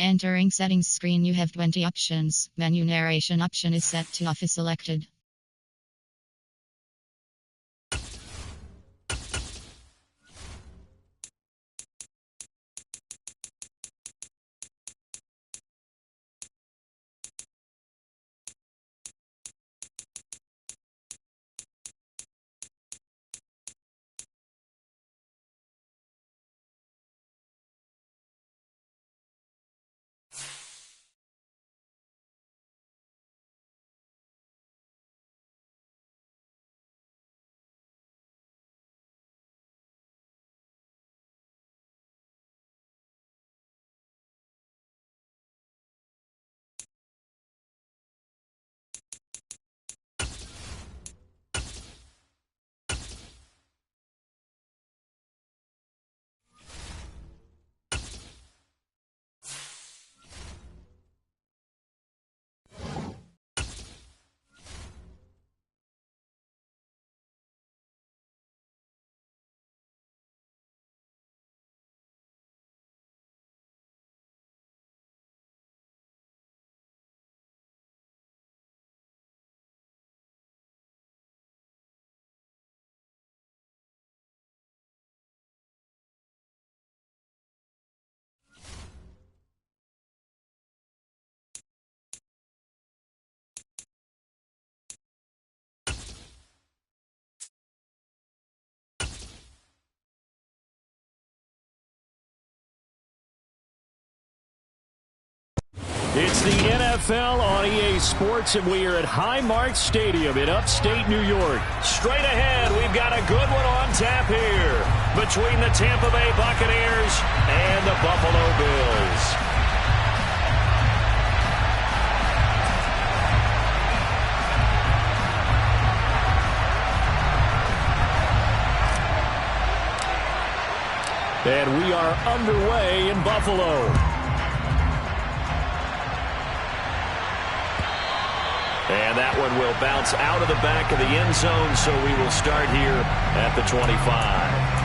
Entering settings screen, you have 20 options. Menu narration option is set to off is selected. It's the NFL on EA Sports, and we are at Highmark Stadium in upstate New York. Straight ahead, we've got a good one on tap here between the Tampa Bay Buccaneers and the Buffalo Bills. And we are underway in Buffalo. And that one will bounce out of the back of the end zone, so we will start here at the 25.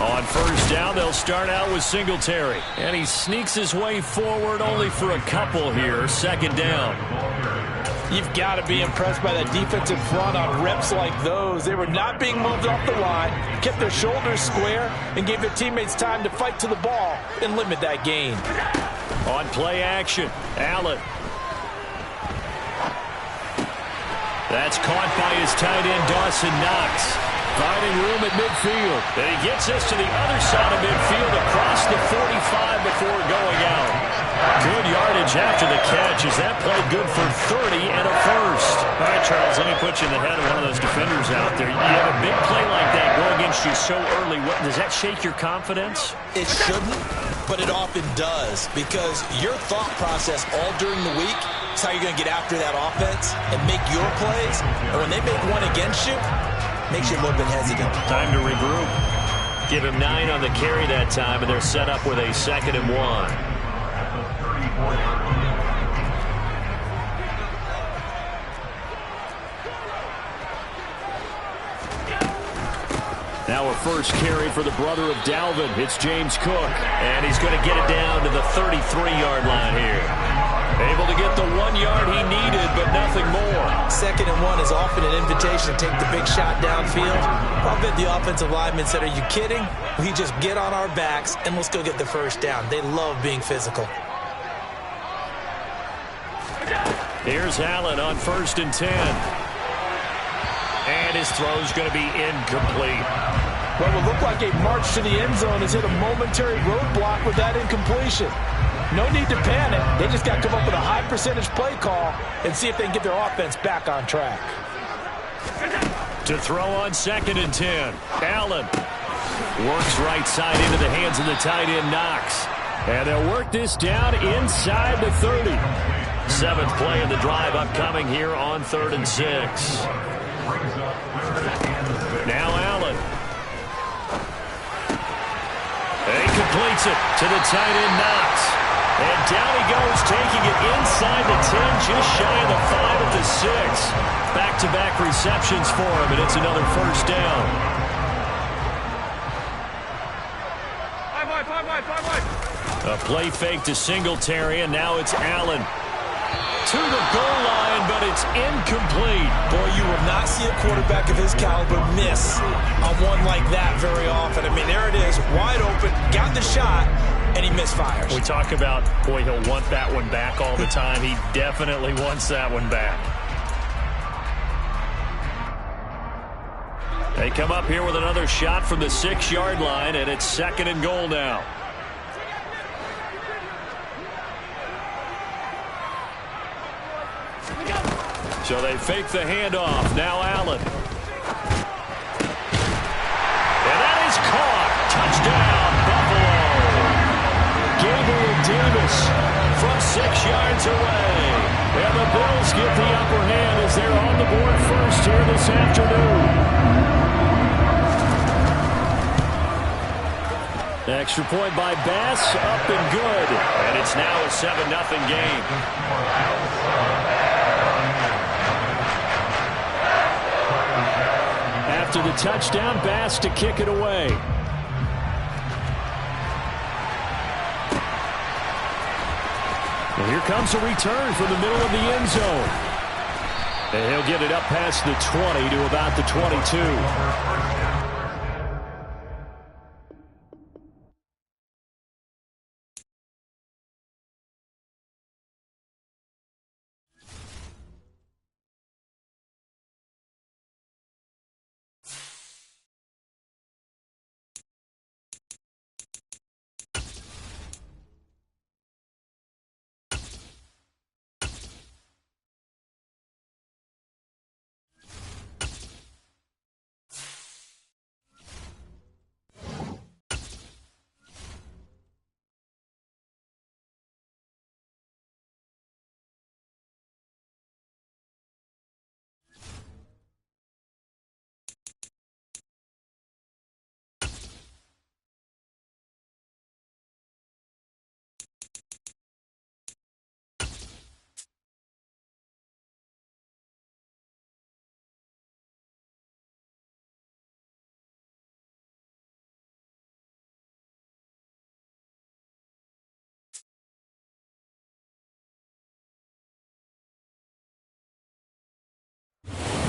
On first down, they'll start out with Singletary. And he sneaks his way forward only for a couple here. Second down. You've got to be impressed by that defensive front on reps like those. They were not being moved off the line, kept their shoulders square, and gave their teammates time to fight to the ball and limit that gain. On play action, Allen. That's caught by his tight end, Dawson Knox. Finding room at midfield. And he gets us to the other side of midfield across the 45 before going out. Good yardage after the catch as that played good for 30 and a first. All right, Charles, let me put you in the head of one of those defenders out there. You have a big play like that go against you so early. Does that shake your confidence? It shouldn't, but it often does because your thought process all during the week is how you're going to get after that offense and make your plays. And when they make one against you, makes you a little bit hesitant. Time to regroup. Give him 9 on the carry that time, and they're set up with a 2nd and 1. Now a first carry for the brother of Dalvin. It's James Cook, and he's going to get it down to the 33-yard line here. Able to get the 1 yard he needed, but nothing more. 2nd and 1 is often an invitation to take the big shot downfield. I'll bet the offensive lineman said, are you kidding? We just get on our backs, and let's go get the first down. They love being physical. Here's Allen on 1st and 10. And his throw's going to be incomplete. What will look like a march to the end zone has hit a momentary roadblock with that incompletion. No need to panic. They just got to come up with a high percentage play call and see if they can get their offense back on track. To throw on 2nd and 10. Allen works right side into the hands of the tight end, Knox. And they'll work this down inside the 30. Seventh play of the drive upcoming here on 3rd and 6. Now Allen. He completes it to the tight end, Knox. And down he goes, taking it inside the 10, just shy of the 5 at the 6. Back-to-back receptions for him, and it's another first down. A play fake to Singletary, and now it's Allen. To the goal line, but it's incomplete. Boy, you will not see a quarterback of his caliber miss on one like that very often. I mean, there it is, wide open, got the shot, and he misfires. We talk about, boy, he'll want that one back all the time. He definitely wants that one back. They come up here with another shot from the 6-yard line, and it's 2nd and goal now. So they fake the handoff. Now Allen. And that is caught. Touchdown, Buffalo. Gabriel Davis from 6 yards away. And the Bills get the upper hand as they're on the board first here this afternoon. Extra point by Bass, up and good. And it's now a 7-0 game. After the touchdown, Bass to kick it away. And here comes a return from the middle of the end zone. And he'll get it up past the 20 to about the 22.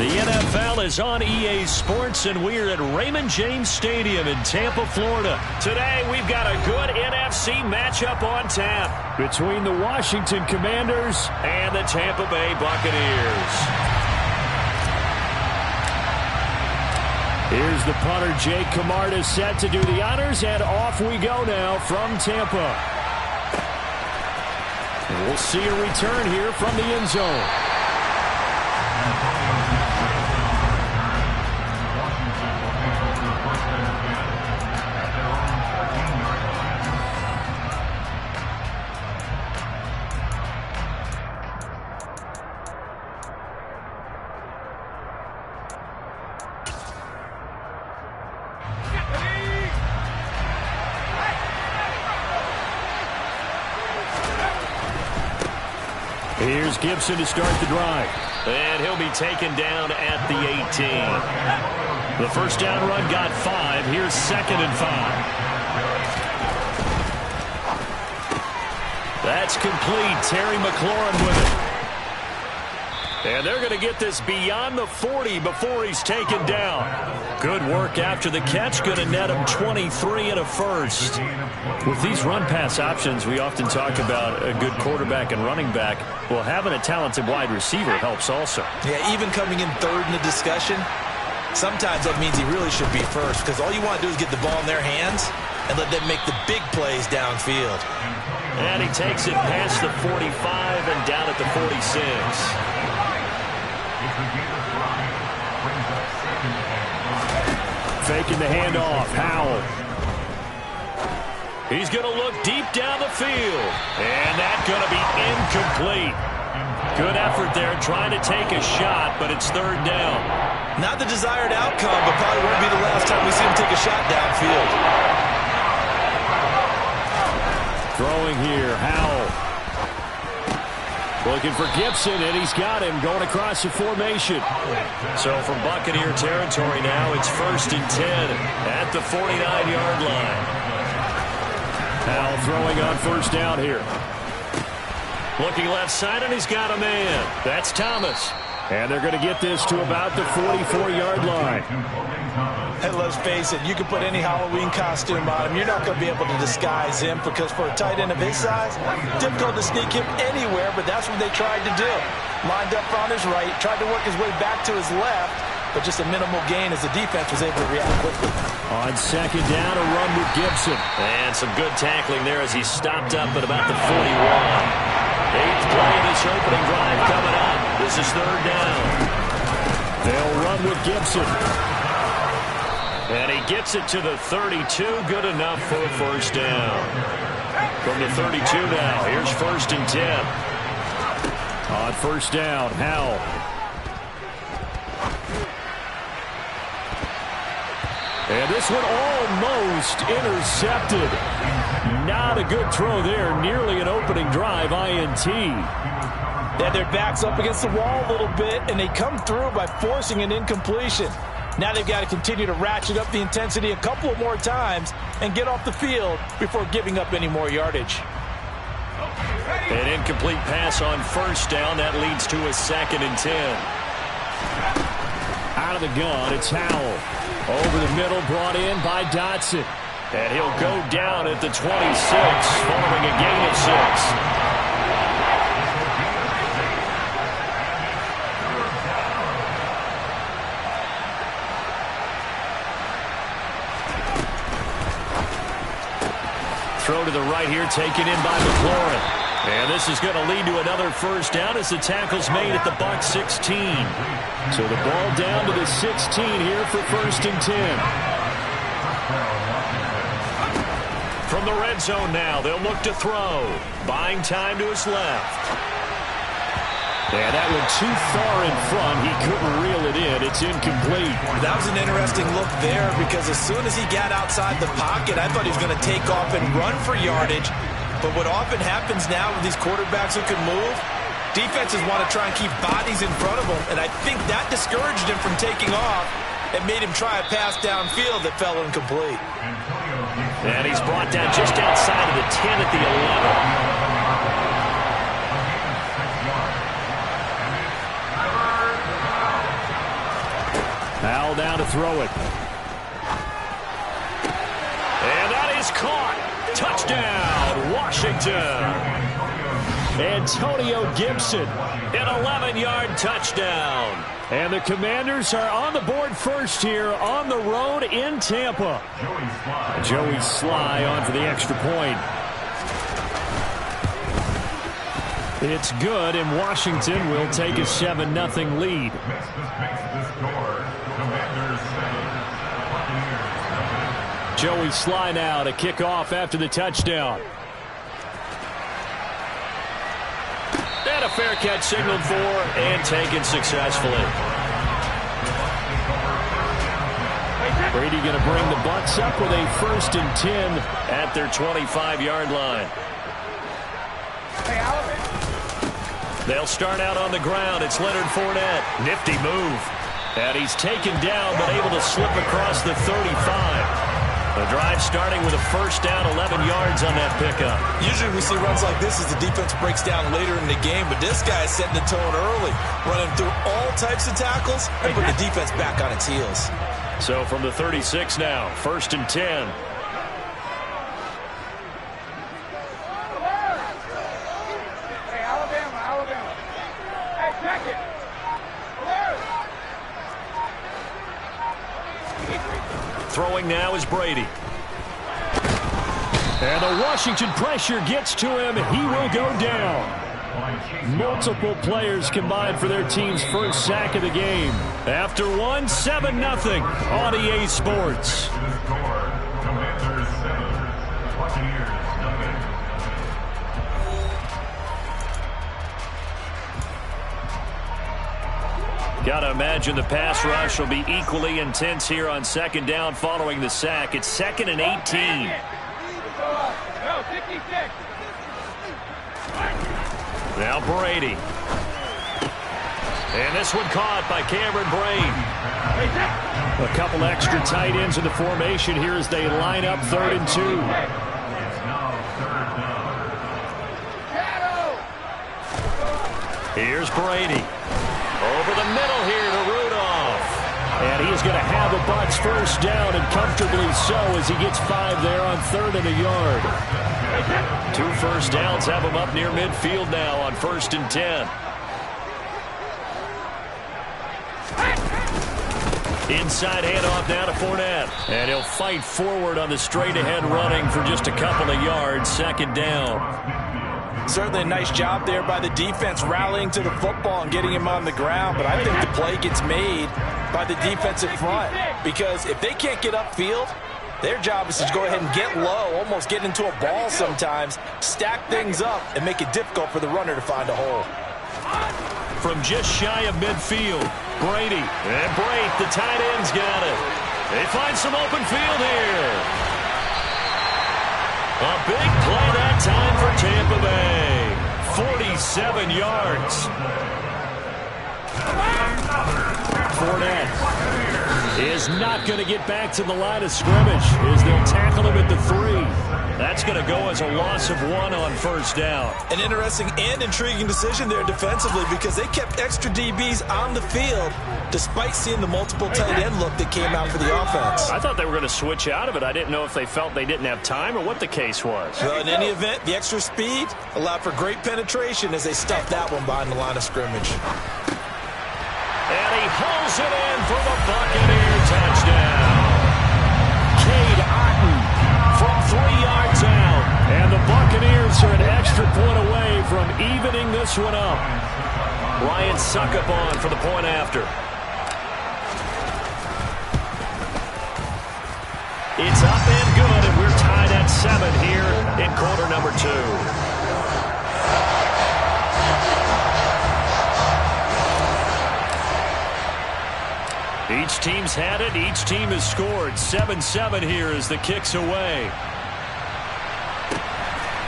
The NFL is on EA Sports, and we're at Raymond James Stadium in Tampa, Florida. Today, we've got a good NFC matchup on tap between the Washington Commanders and the Tampa Bay Buccaneers. Here's the punter, Jake Camarda, set to do the honors, and off we go now from Tampa. And we'll see a return here from the end zone. Here's Gibson to start the drive. And he'll be taken down at the 18. The first down run got 5. Here's 2nd and 5. That's complete. Terry McLaurin with it. And they're going to get this beyond the 40 before he's taken down. Good work after the catch. Going to net him 23 and a first. With these run-pass options, we often talk about a good quarterback and running back. Well, having a talented wide receiver helps also. Yeah, even coming in third in the discussion, sometimes that means he really should be first, because all you want to do is get the ball in their hands and let them make the big plays downfield. And he takes it past the 45 and down at the 46. Faking the handoff. Howell. He's going to look deep down the field. And that's going to be incomplete. Good effort there, trying to take a shot, but it's third down. Not the desired outcome, but probably won't be the last time we see him take a shot downfield. Throwing here, Howell. Looking for Gibson, and he's got him going across the formation. So from Buccaneer territory now, it's 1st and 10 at the 49-yard line. Howell throwing on first down here. Looking left side, and he's got a man. That's Thomas. And they're going to get this to about the 44-yard line. Hey, let's face it, you can put any Halloween costume on him. You're not going to be able to disguise him because for a tight end of his size, difficult to sneak him anywhere, but that's what they tried to do. Lined up on his right, tried to work his way back to his left, but just a minimal gain as the defense was able to react quickly. On second down, a run with Gibson. And some good tackling there as he stopped up at about the 41. 8th play of this opening drive coming up. This is third down. They'll run with Gibson. And he gets it to the 32. Good enough for a first down. From the 32 now, here's 1st and 10. On first down, Howell. And this one almost intercepted. Not a good throw there. Nearly an opening drive INT. They had their backs up against the wall a little bit, and they come through by forcing an incompletion. Now they've got to continue to ratchet up the intensity a couple of more times and get off the field before giving up any more yardage. An incomplete pass on first down. That leads to a 2nd and 10. Out of the gun, it's Howell. Over the middle, brought in by Dotson. And he'll go down at the 26, following a gain of 6. Throw to the right here, taken in by McLaurin. And this is going to lead to another first down as the tackle's made at the Bucs 16. So the ball down to the 16 here for 1st and 10. From the red zone now, they'll look to throw. Buying time to his left. And that one too far in front. He couldn't reel it in. It's incomplete. That was an interesting look there because as soon as he got outside the pocket, I thought he was going to take off and run for yardage. But what often happens now with these quarterbacks who can move, defenses want to try and keep bodies in front of them, and I think that discouraged him from taking off and made him try a pass downfield that fell incomplete. And he's brought down just outside of the 10 at the 11. Howell down to throw it. And that is caught. Touchdown, Washington. Antonio Gibson. An 11-yard touchdown. And the Commanders are on the board first here on the road in Tampa. Joey Sly on for the extra point. It's good, and Washington will take a 7-0 lead. Joey Sly now to kick off after the touchdown. And a fair catch signaled for and taken successfully. Brady going to bring the Bucs up with a 1st and 10 at their 25-yard line. They'll start out on the ground. It's Leonard Fournette. Nifty move. And he's taken down but able to slip across the 35. The drive starting with a first down, 11 yards on that pickup. Usually we see runs like this as the defense breaks down later in the game, but this guy is setting the tone early, running through all types of tackles and putting the defense back on its heels. So from the 36 now, 1st and 10. Throwing now is Brady. And the Washington pressure gets to him. He will go down. Multiple players combined for their team's first sack of the game. After one, 7-0 on EA Sports. Got to imagine the pass rush will be equally intense here on second down following the sack. It's 2nd and 18. Now Brady. And this one caught by Cameron Brain. A couple extra tight ends in the formation here as they line up 3rd and 2. Here's Brady. Over the middle here to Rudolph. And he's going to have a Bucs first down, and comfortably so as he gets 5 there on 3rd and a yard. 2 first downs have him up near midfield now on 1st and 10. Inside handoff now to Fournette. And he'll fight forward on the straight-ahead running for just a couple of yards. 2nd down. Certainly a nice job there by the defense rallying to the football and getting him on the ground. But I think the play gets made by the defensive front. Because if they can't get upfield, their job is to go ahead and get low, almost get into a ball sometimes, stack things up, and make it difficult for the runner to find a hole. From just shy of midfield, Brady. And Brate, the tight end's got it. They find some open field here. A big play that time for Tampa Bay. 47 yards. Fournette is not going to get back to the line of scrimmage as they'll tackle him at the 3. That's going to go as a loss of 1 on 1st down. An interesting and intriguing decision there defensively because they kept extra DBs on the field despite seeing the multiple tight end look that came out for the offense. I thought they were going to switch out of it. I didn't know if they felt they didn't have time or what the case was. Well, in any event, the extra speed allowed for great penetration as they stuffed that one behind the line of scrimmage. And he pulls it in for the Buccaneer touchdown. Cade Otton from 3 yards out. And the Buccaneers are an extra point away from evening this one up. Ryan Suckup on for the point after. It's up and good, and we're tied at 7 here in quarter number 2. Each team's had it. Each team has scored. 7-7 here as the kick's away.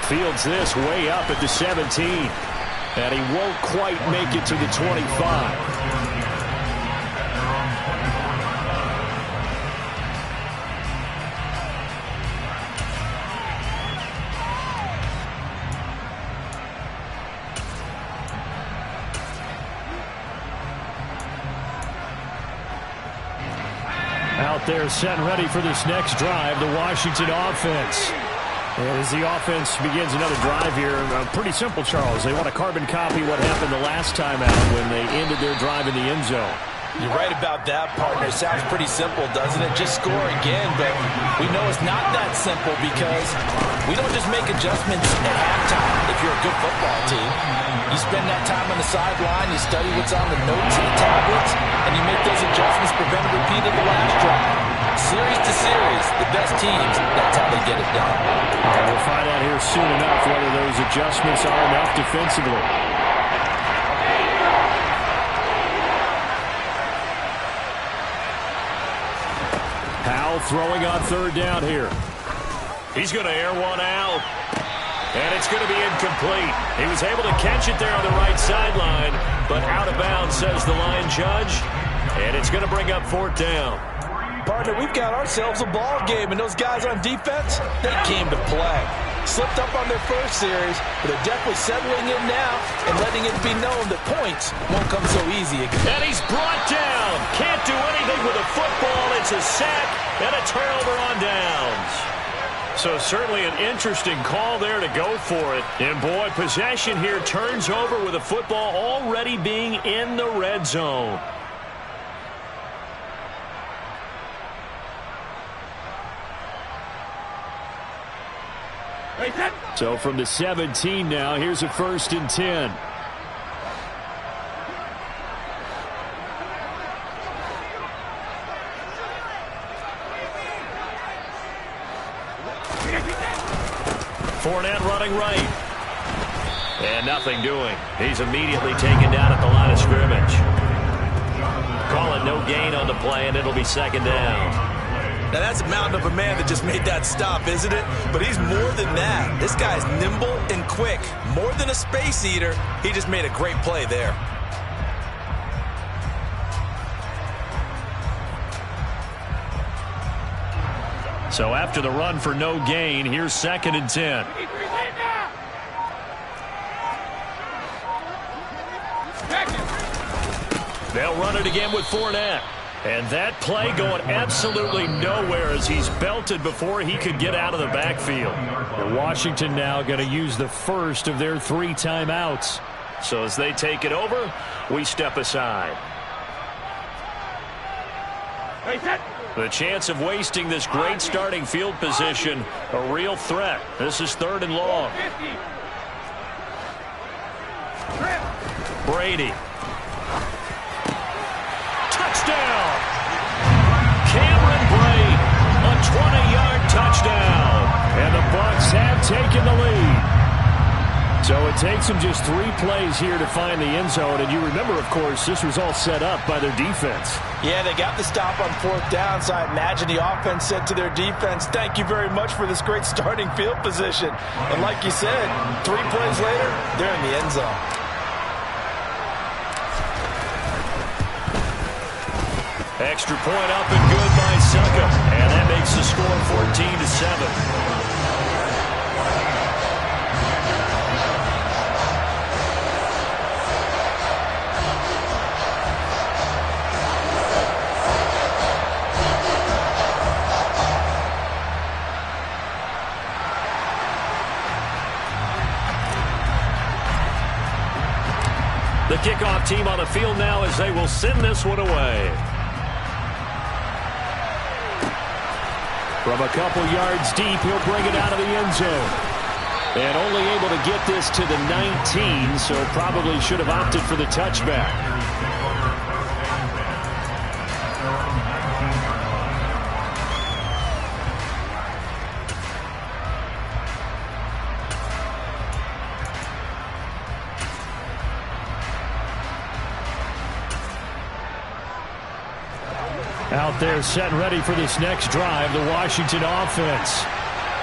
Fields this way up at the 17. And he won't quite make it to the 25. Out there set and ready for this next drive, the Washington offense. And as the offense begins another drive here, pretty simple, Charles. They want to carbon copy what happened the last time out when they ended their drive in the end zone. You're right about that, partner. It sounds pretty simple, doesn't it? Just score again, but we know it's not that simple because we don't just make adjustments at halftime if you're a good football team. You spend that time on the sideline, you study what's on the notes and the tablets, and you make those adjustments, prevent a repeat of the last drive. Series to series, the best teams, that's how they get it done. We'll find out here soon enough whether those adjustments are enough defensively. Powell throwing on 3rd down here. He's going to air one out. And it's going to be incomplete. He was able to catch it there on the right sideline, but out of bounds, says the line judge. And it's going to bring up 4th down. Partner, we've got ourselves a ball game, and those guys on defense, they came to play. Slipped up on their first series, but they're definitely settling in now and letting it be known that points won't come so easy again. And he's brought down. Can't do anything with a football. It's a sack and a turnover on downs. So certainly an interesting call there to go for it. And boy, possession here turns over with a football already being in the red zone. So from the 17 now, here's a 1st and 10. Fournette running right. And nothing doing. He's immediately taken down at the line of scrimmage. play, and it'll be second down. Now, that's a mountain of a man that just made that stop, isn't it? But he's more than that. This guy's nimble and quick. More than a space eater, he just made a great play there. So after the run for no gain, here's 2nd and 10. They'll run it again with Fournette. And that play going absolutely nowhere as he's belted before he could get out of the backfield. And Washington now going to use the first of their 3 timeouts. So as they take it over, we step aside. The chance of wasting this great starting field position, a real threat. This is 3rd and long. Brady. Touchdown! Cameron Brate, a 20-yard touchdown. And the Bucs have taken the lead. So it takes them just 3 plays here to find the end zone. And you remember, of course, this was all set up by their defense. Yeah, they got the stop on 4th down, so I imagine the offense said to their defense, thank you very much for this great starting field position. And like you said, 3 plays later, they're in the end zone. Extra point up and good by Succa. And that makes the score 14-7. The kickoff team on the field now as they will send this one away. From a couple yards deep, he'll bring it out of the end zone. And only able to get this to the 19, so probably should have opted for the touchback. Out there set and ready for this next drive, the Washington offense.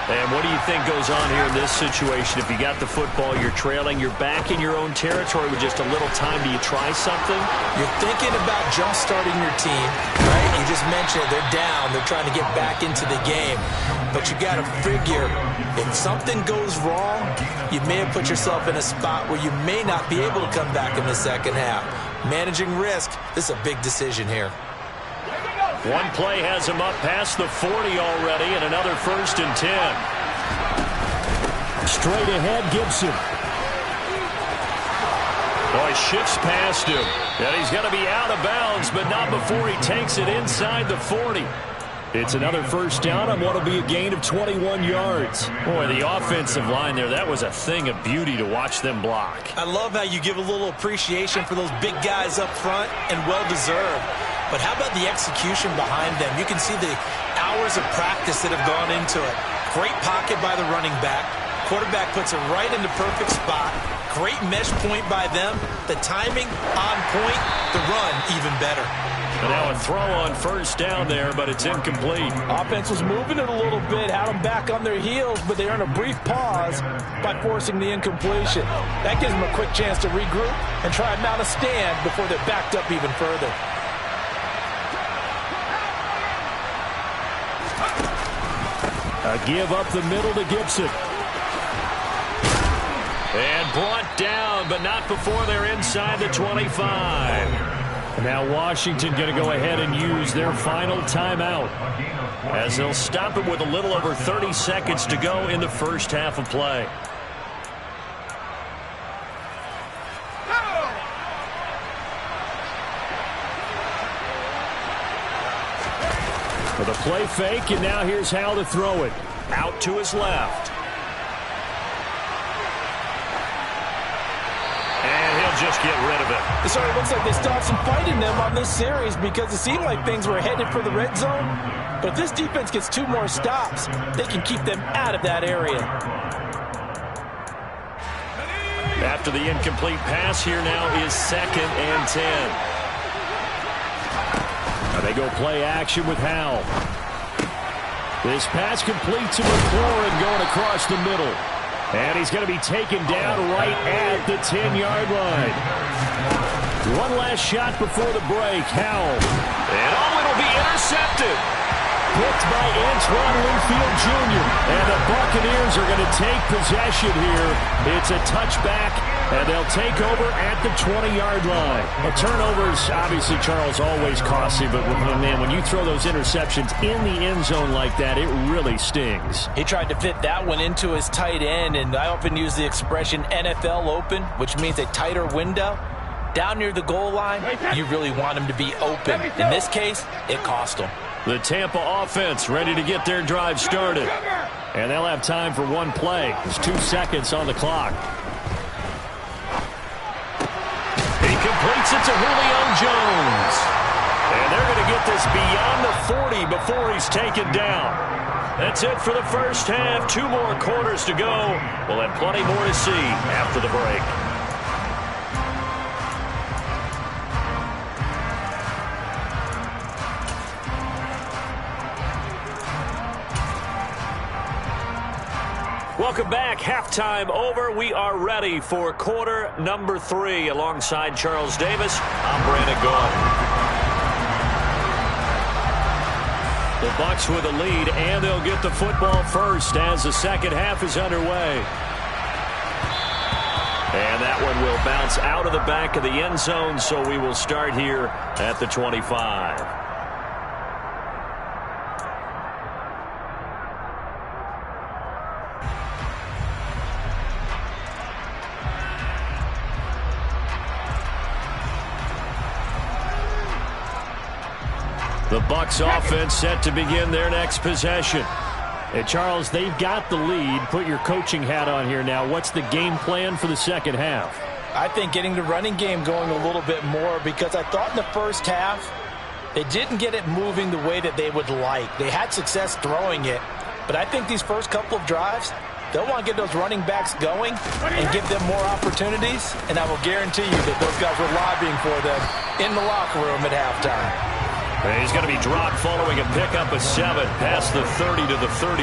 And what do you think goes on here in this situation? If you got the football, you're trailing, you're back in your own territory with just a little time. Do you try something? You're thinking about jump-starting your team, right? You just mentioned it. They're down. They're trying to get back into the game. But you got to figure, if something goes wrong, you may have put yourself in a spot where you may not be able to come back in the second half. Managing risk, this is a big decision here. One play has him up past the 40 already, and another 1st and 10. Straight ahead, Gibson. Boy, shifts past him. And he's going to be out of bounds, but not before he takes it inside the 40. It's another 1st down on what will be a gain of 21 yards. Boy, the offensive line there, that was a thing of beauty to watch them block. I love how you give a little appreciation for those big guys up front, and well-deserved. But how about the execution behind them? You can see the hours of practice that have gone into it. Great pocket by the running back. Quarterback puts it right in the perfect spot. Great mesh point by them. The timing on point. The run even better. And now a throw on 1st down there, but it's incomplete. Offense was moving it a little bit, had them back on their heels, but they earned a brief pause by forcing the incompletion. That gives them a quick chance to regroup and try and mount a stand before they're backed up even further. A give up the middle to Gibson. And brought down, but not before they're inside the 25. Now Washington going to go ahead and use their final timeout, as they'll stop it with a little over 30 seconds to go in the 1st half of play. For the play fake, and now here's how to throw it. Out to his left. And he'll just get rid of it. So it looks like they stopped some fighting them on this series because it seemed like things were headed for the red zone. But if this defense gets 2 more stops, they can keep them out of that area. After the incomplete pass, here now is 2nd and 10. They go play action with Howell. This pass complete to McLaurin going across the middle. And he's going to be taken down right at the 10-yard line. One last shot before the break. Howell. And it'll be intercepted. Picked by Antoine Winfield Jr. And the Buccaneers are going to take possession here. It's a touchback, and they'll take over at the 20-yard line. Well, turnovers, obviously, Charles, always costly, but man, when you throw those interceptions in the end zone like that, it really stings. He tried to fit that one into his tight end, and I often use the expression NFL open, which means a tighter window. Down near the goal line, you really want him to be open. In this case, it cost him. The Tampa offense ready to get their drive started. And they'll have time for one play. There's 2 seconds on the clock. He completes it to Julio Jones. And they're going to get this beyond the 40 before he's taken down. That's it for the first half. 2 more quarters to go. We'll have plenty more to see after the break. Welcome back. Halftime over. We are ready for quarter number 3. Alongside Charles Davis, I'm Brandon Gaudin. The Bucs with a lead, and they'll get the football first as the second half is underway. And that one will bounce out of the back of the end zone, so we will start here at the 25. The Bucs offense set to begin their next possession. And Charles, they've got the lead. Put your coaching hat on here now. What's the game plan for the second half? I think getting the running game going a little bit more, because I thought in the first half they didn't get it moving the way that they would like. They had success throwing it, but I think these first couple of drives, they'll want to get those running backs going and give them more opportunities, and I will guarantee you that those guys were lobbying for them in the locker room at halftime. And he's going to be dropped following a pickup of 7 past the 30 to the 32.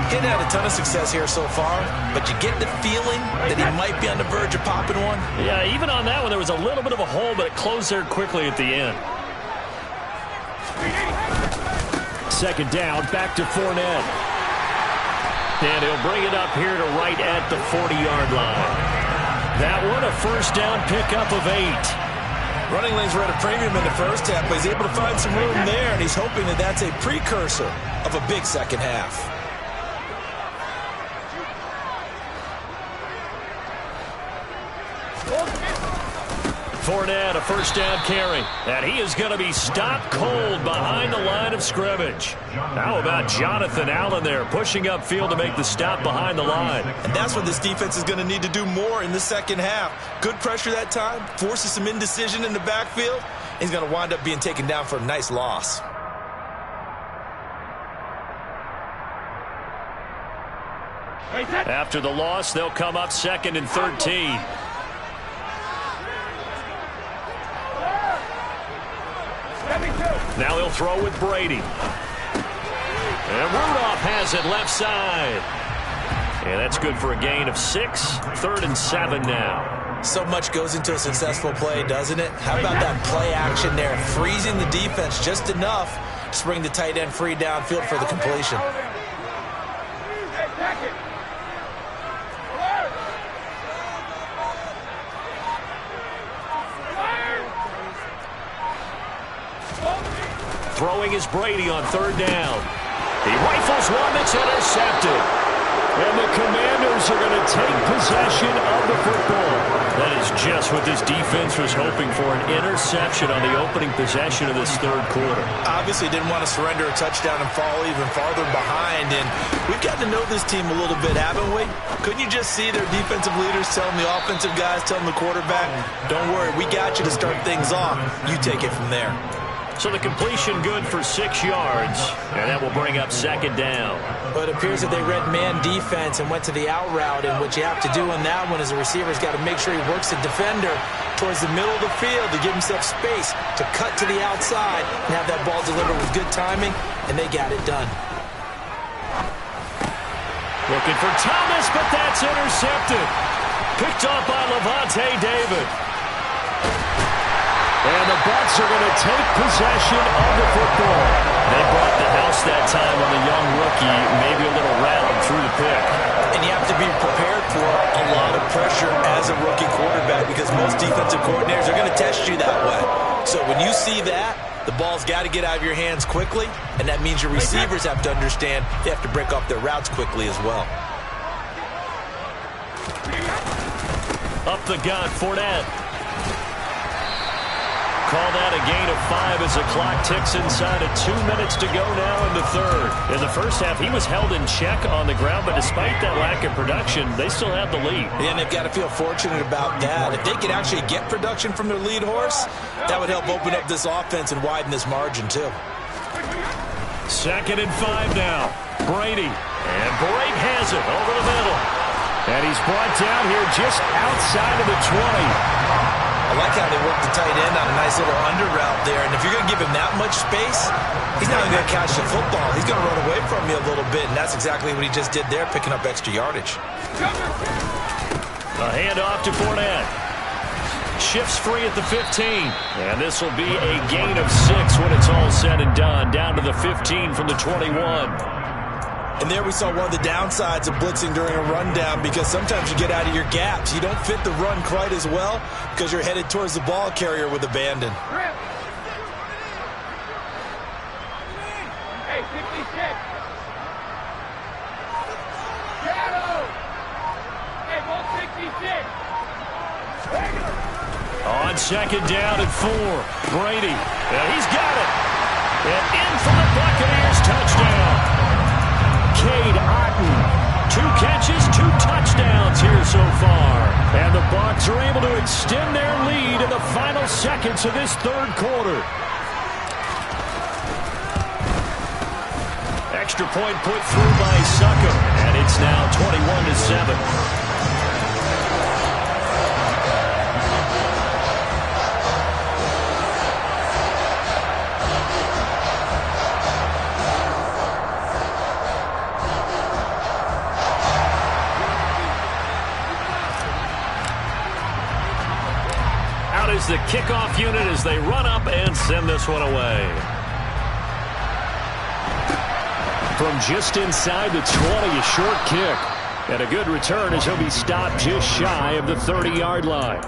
He had a ton of success here so far, but you get the feeling that he might be on the verge of popping one. Yeah, even on that one, there was a little bit of a hole, but it closed there quickly at the end. Second down, back to Fournette. And he'll bring it up here to right at the 40-yard line. That one, a first down pickup of 8. Running lanes were at a premium in the first half, but he's able to find some room there, and he's hoping that that's a precursor of a big second half. Fournette, a first down carry. And he is going to be stopped cold behind the line of scrimmage. How about Jonathan Allen there, pushing upfield to make the stop behind the line. And that's what this defense is going to need to do more in the second half. Good pressure that time, forces some indecision in the backfield. He's going to wind up being taken down for a nice loss. After the loss, they'll come up 2nd and 13. Now he'll throw with Brady. And Rudolph has it left side. And that's good for a gain of 6. 3rd and 7 now. So much goes into a successful play, doesn't it? How about that play action there? Freezing the defense just enough to bring the tight end free downfield for the completion. Throwing is Brady on 3rd down. He rifles one that's intercepted. And the Commanders are going to take possession of the football. That is just what this defense was hoping for, an interception on the opening possession of this 3rd quarter. Obviously didn't want to surrender a touchdown and fall even farther behind. And we've got to know this team a little bit, haven't we? Couldn't you just see their defensive leaders telling the offensive guys, telling the quarterback, don't worry, we got you to start things off. You take it from there. So the completion good for 6 yards, and that will bring up second down. But it appears that they read man defense and went to the out route, and what you have to do on that one is the receiver's got to make sure he works the defender towards the middle of the field to give himself space to cut to the outside and have that ball delivered with good timing, and they got it done. Looking for Thomas, but that's intercepted. Picked off by Levante David. And the Bucs are going to take possession of the football. They brought the house that time on the young rookie, maybe a little rattled through the pick. And you have to be prepared for a lot of pressure as a rookie quarterback because most defensive coordinators are going to test you that way. So when you see that, the ball's got to get out of your hands quickly, and that means your receivers have to understand they have to break off their routes quickly as well. Up the gut, Fournette. Call that a gain of 5 as the clock ticks inside of 2 minutes to go now in the third. In the first half, he was held in check on the ground, but despite that lack of production, they still have the lead. And they've got to feel fortunate about that. If they could actually get production from their lead horse, that would help open up this offense and widen this margin too. 2nd and 5 now. Brady. And Brake has it over the middle. And he's brought down here just outside of the 20. I like how they work the tight end on a nice little under route there. And if you're going to give him that much space, he's not going to catch the football. He's going to run away from you a little bit, and that's exactly what he just did there, picking up extra yardage. A handoff to Fournette. Shifts free at the 15. And this will be a gain of 6 when it's all said and done. Down to the 15 from the 21. And there we saw one of the downsides of blitzing during a rundown because sometimes you get out of your gaps. You don't fit the run quite as well because you're headed towards the ball carrier with abandon. Hey, 66. Hey, ball 66. On 2nd down and 4. Brady. And he's got it. And in for the Buccaneers touchdown. Cade Otton, 2 catches, 2 touchdowns here so far. And the Bucs are able to extend their lead in the final seconds of this third quarter. Extra point put through by Succop, and it's now 21-7. Is the kickoff unit as they run up and send this one away. From just inside the 20, a short kick. And a good return as he'll be stopped just shy of the 30-yard line.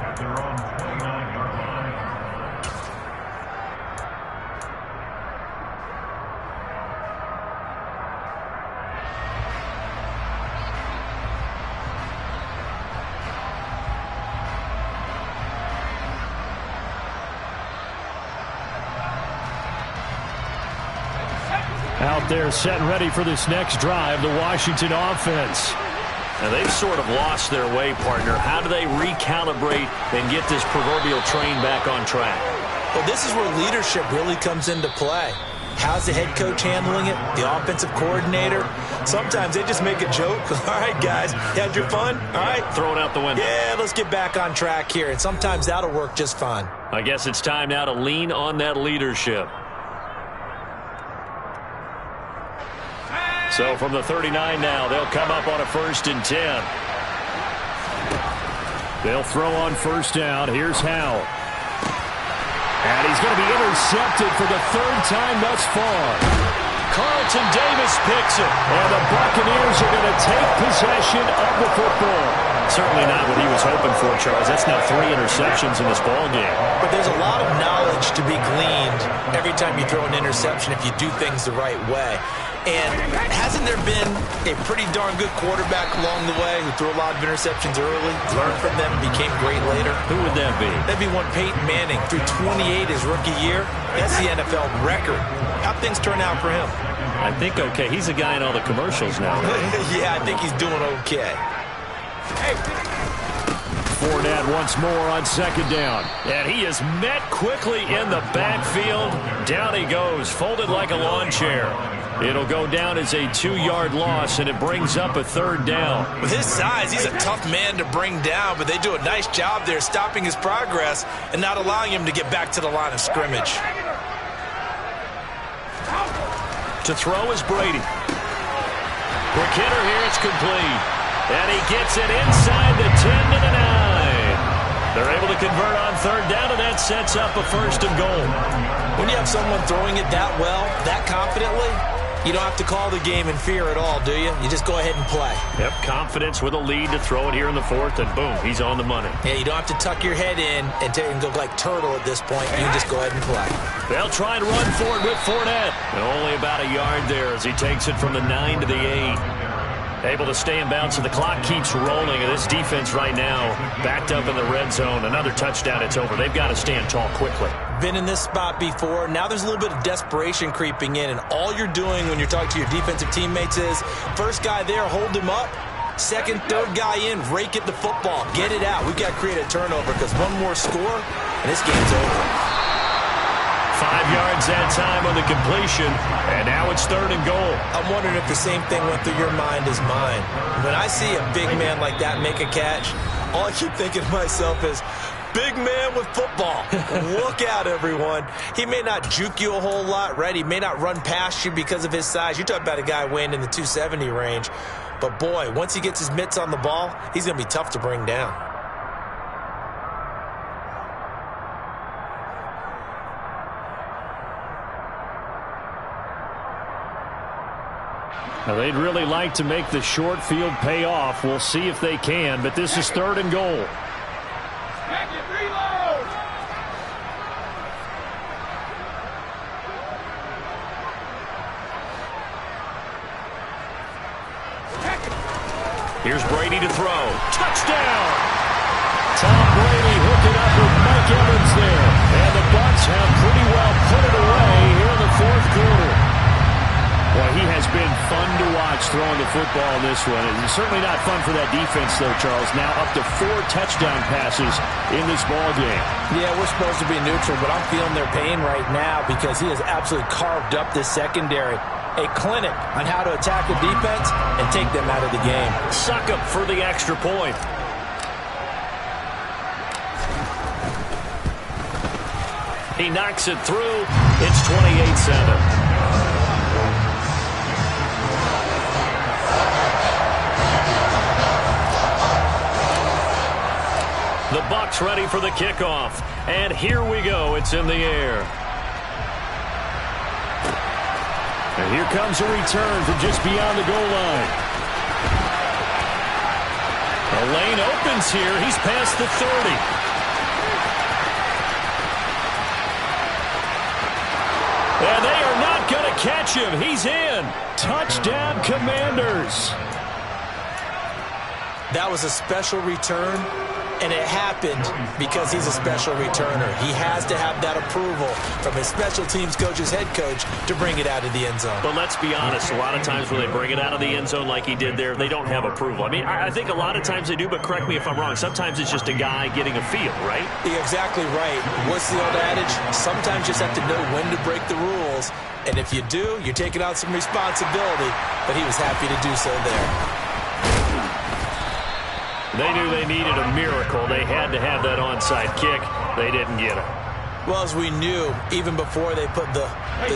Out there set and ready for this next drive, the Washington offense. And they've sort of lost their way, partner. How do they recalibrate and get this proverbial train back on track? Well, this is where leadership really comes into play. How's the head coach handling it? The offensive coordinator? Sometimes they just make a joke. All right, guys, you had your fun? All right. Throw it out the window. Yeah, let's get back on track here. And sometimes that'll work just fine. I guess it's time now to lean on that leadership. So from the 39 now, they'll come up on a 1st and 10. They'll throw on 1st down. Here's Howell. And he's going to be intercepted for the 3rd time thus far. Carlton Davis picks it. And the Buccaneers are going to take possession of the football. Certainly not what he was hoping for, Charles. That's now 3 interceptions in this ballgame. But there's a lot of knowledge to be gleaned every time you throw an interception if you do things the right way. And hasn't there been a pretty darn good quarterback along the way who threw a lot of interceptions early, learned from them, and became great later? Who would that be? That'd be one Peyton Manning. Threw 28 his rookie year. That's the NFL record. How'd things turn out for him? I think okay. He's a guy in all the commercials now. Yeah, I think he's doing okay. Fournette once more on second down. And he is met quickly in the backfield. Down he goes, folded like a lawn chair. It'll go down as a 2-yard loss, and it brings up a third down. With his size, he's a tough man to bring down, but they do a nice job there stopping his progress and not allowing him to get back to the line of scrimmage. To throw is Brady. Quick hitter here, it's complete. And he gets it inside the 10 to the 9. They're able to convert on third down, and that sets up a first and goal. When you have someone throwing it that well, that confidently, you don't have to call the game in fear at all, do you? You just go ahead and play. Yep, confidence with a lead to throw it here in the fourth, and boom, he's on the money. Yeah, you don't have to tuck your head in and go like turtle at this point. You can just go ahead and play. They'll try and run for it with Fournette. And only about a yard there as he takes it from the 9 to the 8. Able to stay in bounds, so the clock keeps rolling. And this defense right now, backed up in the red zone. Another touchdown, it's over. They've got to stand tall quickly. Been in this spot before. Now there's a little bit of desperation creeping in, and all you're doing when you're talking to your defensive teammates is, first guy there, hold him up. Second, third guy in, rake at the football. Get it out. We've got to create a turnover because one more score, and this game's over. 5 yards that time on the completion, and now it's third and goal. I'm wondering if the same thing went through your mind as mine. When I see a big man like that make a catch, all I keep thinking to myself is, big man with football. Look out, everyone. He may not juke you a whole lot, right? He may not run past you because of his size. You're talking about a guy weighing in the 270 range. But, boy, once he gets his mitts on the ball, he's going to be tough to bring down. Now, they'd really like to make the short field pay off. We'll see if they can, but this is third and goal. Back it, reload! Here's Brady to throw. Touchdown! Tom Brady hooking up with Mike Evans there. And the Bucs have pretty well put it away here in the fourth quarter. Well, he has been fun to watch throwing the football in this one. It's certainly not fun for that defense, though, Charles. Now up to 4 touchdown passes in this ball game. Yeah, we're supposed to be neutral, but I'm feeling their pain right now because he has absolutely carved up this secondary. A clinic on how to attack the defense and take them out of the game. Suck up for the extra point. He knocks it through. It's 28-7. The Bucs ready for the kickoff. And here we go. It's in the air. And here comes a return from just beyond the goal line. The lane opens here. He's past the 30. And they are not going to catch him. He's in. Touchdown, Commanders. That was a special return. And it happened because he's a special returner. He has to have that approval from his special teams coach's head coach to bring it out of the end zone. But let's be honest, a lot of times when they bring it out of the end zone like he did there, they don't have approval. I mean, I think a lot of times they do, but correct me if I'm wrong. Sometimes it's just a guy getting a feel, right? You're exactly right. What's the old adage? Sometimes you just have to know when to break the rules. And if you do, you're taking on some responsibility. But he was happy to do so there. They knew they needed a miracle. They had to have that onside kick. They didn't get it. Well, as we knew, even before they put the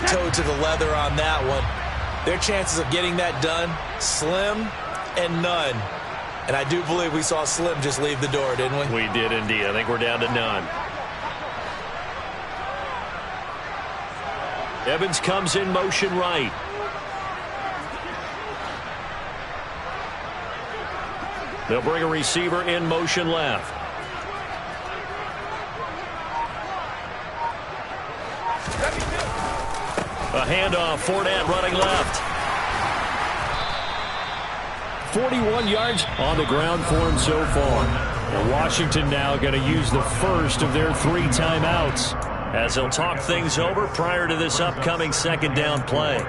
toe to the leather on that one, their chances of getting that done, slim and none. And I do believe we saw Slim just leave the door, didn't we? We did indeed. I think we're down to none. Evans comes in motion right. They'll bring a receiver in motion left. A handoff, Fournette running left. 41 yards on the ground for him so far. And Washington now going to use the first of their 3 timeouts as they'll talk things over prior to this upcoming second down play.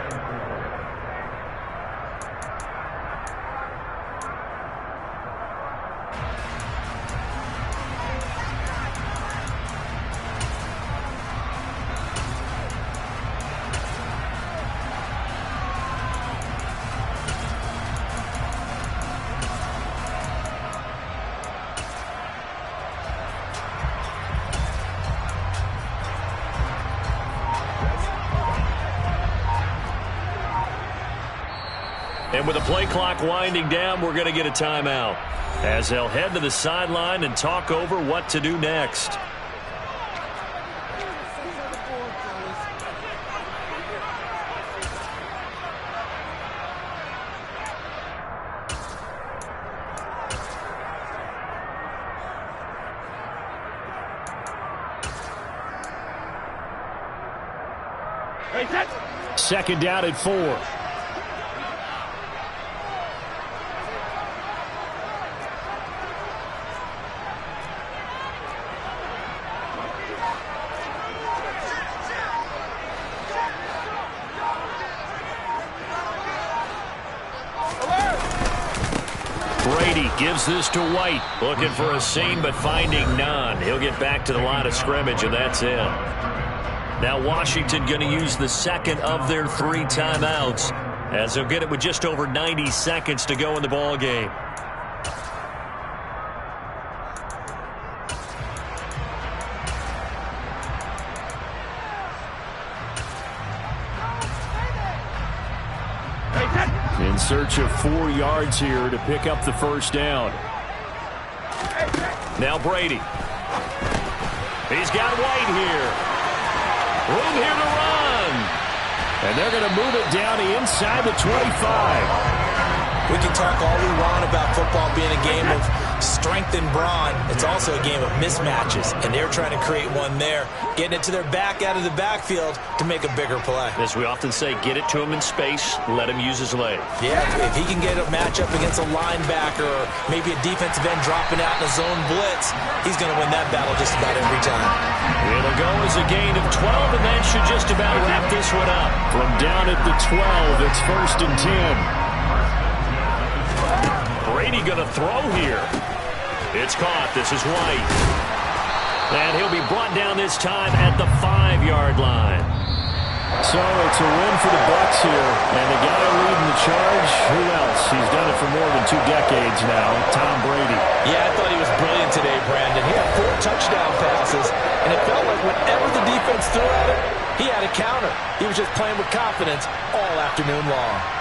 And with the play clock winding down, we're going to get a timeout as they'll head to the sideline and talk over what to do next. Second down at 4. Brady gives this to White. Looking for a seam, but finding none. He'll get back to the line of scrimmage, and that's it. Now Washington going to use the second of their 3 timeouts as they'll get it with just over 90 seconds to go in the ball game. In search of 4 yards here to pick up the first down. Now Brady. He's got White here. Room here to run. And they're going to move it down inside the 25. We can talk all we want about football being a game of strength and brawn. It's also a game of mismatches, and they're trying to create one there, getting it to their back out of the backfield to make a bigger play. As we often say, get it to him in space, let him use his legs. Yeah, if he can get a matchup against a linebacker or maybe a defensive end dropping out in a zone blitz, he's going to win that battle just about every time. It'll go as a gain of 12, and that should just about wrap this one up. From down at the 12, it's 1st and 10. Brady going to throw here. It's caught. This is White. And he'll be brought down this time at the 5-yard line. So it's a win for the Bucs here. And the guy leading the charge, who else? He's done it for more than 2 decades now, Tom Brady. Yeah, I thought he was brilliant today, Brandon. He had 4 touchdown passes, and it felt like whenever the defense threw at him, he had a counter. He was just playing with confidence all afternoon long.